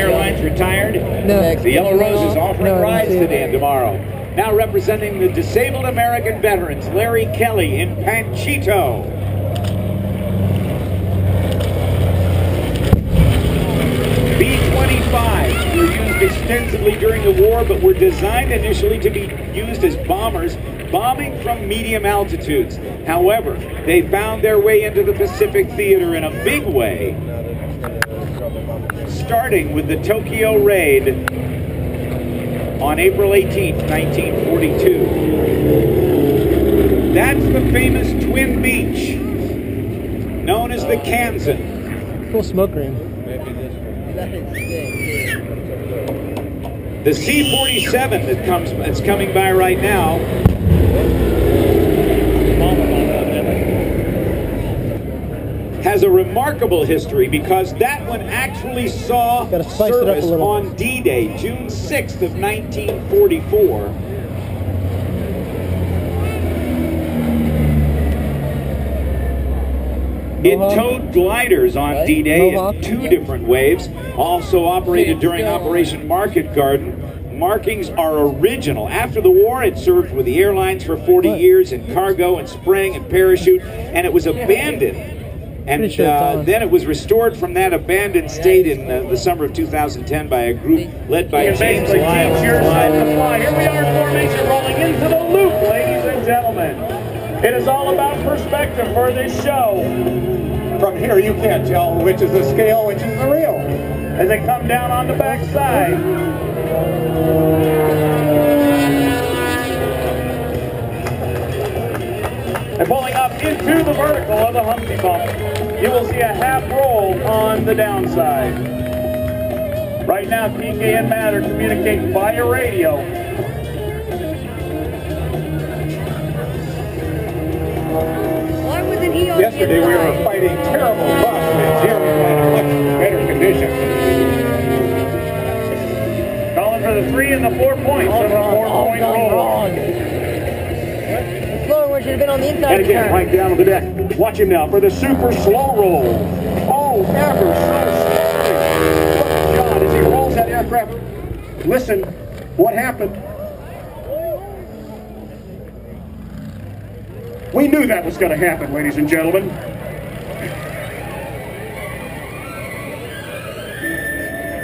Airlines retired. No. The Yellow Rose is offering rides today and tomorrow. Now representing the disabled American veterans, Larry Kelly in Panchito. B-25s were used extensively during the war, but were designed initially to be used as bombers, bombing from medium altitudes. However, they found their way into the Pacific theater in a big way, starting with the Tokyo raid on April 18, 1942. That's the famous Twin Beach, known as the Kansan. Cool smoke ring. The C-47 that's coming by right now has a remarkable history because that one actually saw service on D-Day, June 6th of 1944. It towed gliders on D-Day in 2 different waves, also operated during Operation Market Garden. Markings are original. After the war, it served with the airlines for 40 years in cargo and spring and parachute, and it was abandoned. And then it was restored from that abandoned state in the summer of 2010 by a group led by James Lyle. Here we are in formation, rolling into the loop, ladies and gentlemen. It is all about perspective for this show. From here, you can't tell which is the scale, which is the real, as they come down on the backside. And pulling up into the vertical of the Humpty Bump, you will see a half roll on the downside. Right now, PK and Matt are communicating via radio. Yesterday we were fighting terrible bugs, and here we're in a much better condition. Calling for the 3 and the 4 points of a 4-point roll. Should have been on the inside. And again, right down on the deck. Watch him now for the super slow roll. Oh, ever so slowly. God, as he rolls that aircraft. Listen, what happened? We knew that was going to happen, ladies and gentlemen.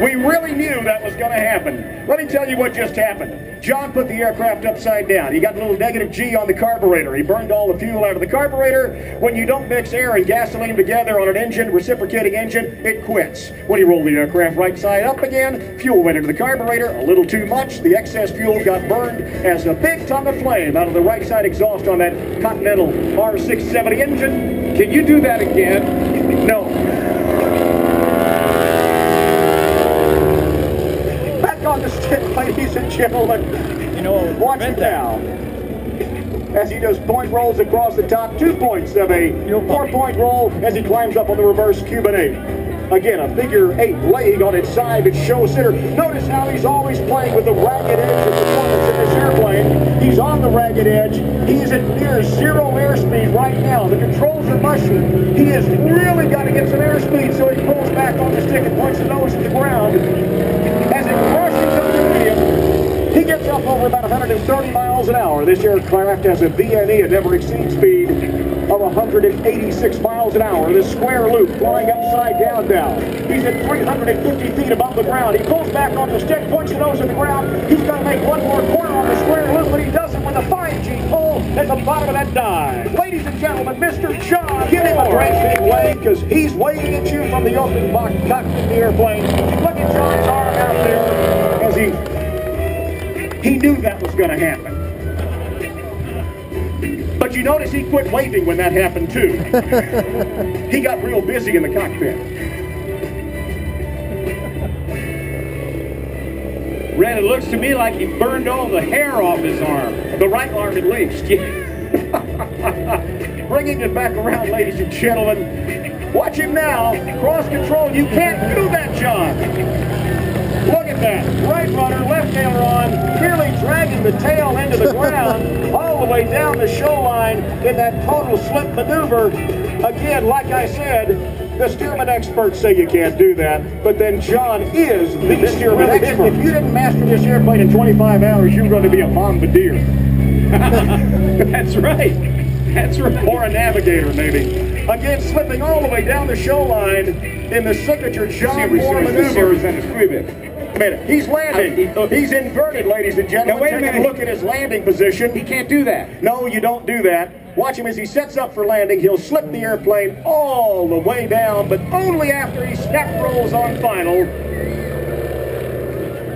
We really knew that was going to happen. Let me tell you what just happened. John put the aircraft upside down. He got a little negative G on the carburetor. He burned all the fuel out of the carburetor. When you don't mix air and gasoline together on an engine, reciprocating engine, it quits. When you roll the aircraft right side up again, fuel went into the carburetor a little too much. The excess fuel got burned as a big tongue of flame out of the right side exhaust on that Continental R670 engine. Can you do that again? No. On the stick, ladies and gentlemen. You know, watch it now. As he does point rolls across the top, 2 points of a 4-point roll as he climbs up on the reverse Cuban 8. Again, a figure 8 leg on its side, its show center. Notice how he's always playing with the ragged edge of performance in this airplane. He's on the ragged edge. He's at near 0 airspeed right now. The controls are mushy. He has really got to get some airspeed, so he pulls back on the stick and points the nose at the ground. As it crashes up the medium, he gets up over about 130 miles an hour. This aircraft has a VNE, a never exceed speed of 186 miles an hour. This square loop flying upside down now. He's at 350 feet above the ground. He pulls back on the stick, points the nose at the ground. He's going to make one more corner on the square loop, but he does it with a 5G pull at the bottom of that dive. Ladies and gentlemen, Mr. John, give him a great big wave because he's waving at you from the open cockpit of the airplane. Look at John's arm out there as he knew that was going to happen. But you notice he quit waving when that happened too. He got real busy in the cockpit. Red, it looks to me like he burned all the hair off his arm. The right arm at least. Bringing it back around, ladies and gentlemen. Watch him now. Cross control. You can't do that, John. Look at that. Right rudder, left aileron, nearly dragging the tail into the ground, all the way down the show line in that total slip maneuver. Again, like I said, The steerman experts say you can't do that, but then John is the steerman expert. If you didn't master this airplane in 25 hours, you're going to be a bombardier. That's right. That's right. Or a navigator, maybe. Again, slipping all the way down the show line in the signature John Moore maneuver. He's landing. He's inverted, ladies and gentlemen. Now, wait a minute. Look at his landing position. He can't do that. No, you don't do that. Watch him as he sets up for landing. He'll slip the airplane all the way down, but only after he snap rolls on final.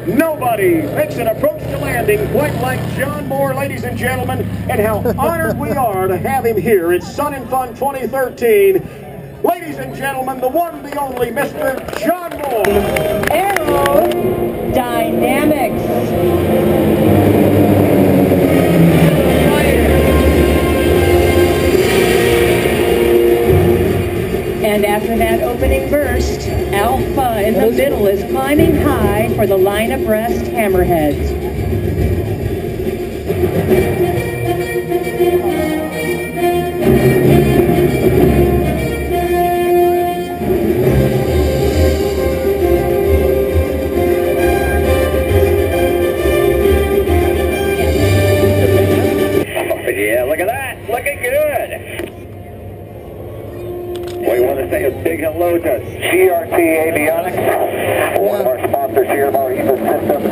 Nobody makes an approach to landing quite like John Moore, ladies and gentlemen, and how honored we are to have him here. It's Sun and Fun 2013. Ladies and gentlemen, the one, the only, Mr. John Moore. Aerodynamics. And after that opening burst, Alpha in the middle is climbing high for the line abreast hammerheads. Yeah, look at that. Looking good. We want to say a big hello to GRT Avionics, one of our sponsors here of our Eagle systems.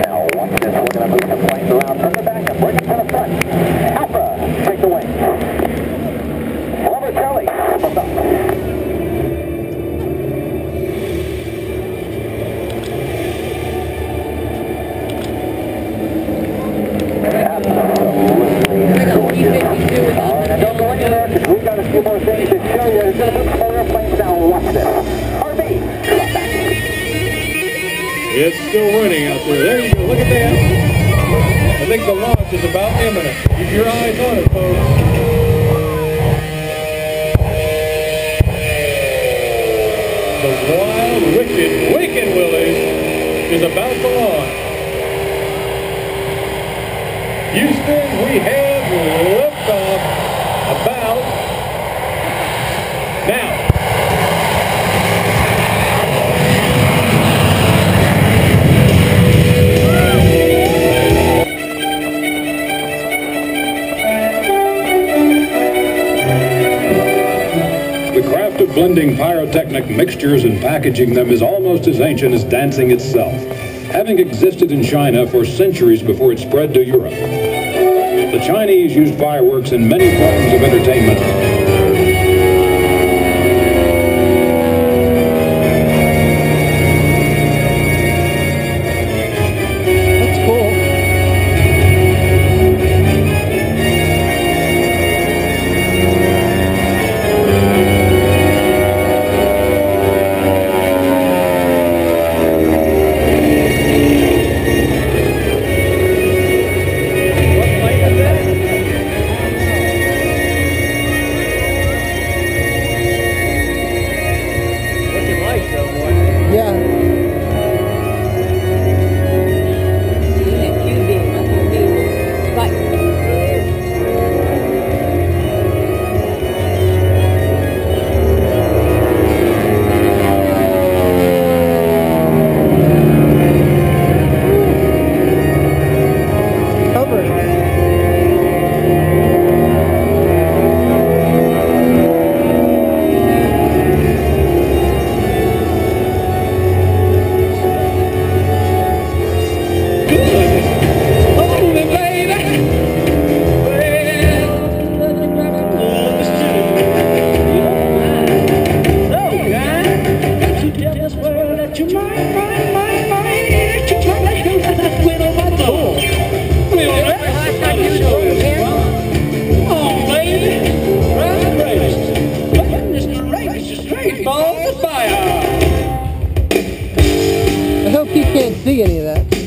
Now, watch this. We're going to move the planes around from the back and bring it to the front. Alpha, take the wings. Robert Kelly, what's up? Don't go anywhere because we've got a few more things to show you. There's going to be some more airplanes now. Watch this. RV, drop back. It's still running out there. There you go. Look at that. I think the launch is about imminent. Keep your eyes on it, folks. The wild, wicked Willie is about to launch. Houston, we have liftoff about now. The craft of blending pyrotechnic mixtures and packaging them is almost as ancient as dancing itself, having existed in China for centuries before it spread to Europe. The Chinese used fireworks in many forms of entertainment. That's cool. I hope you can't see any of that.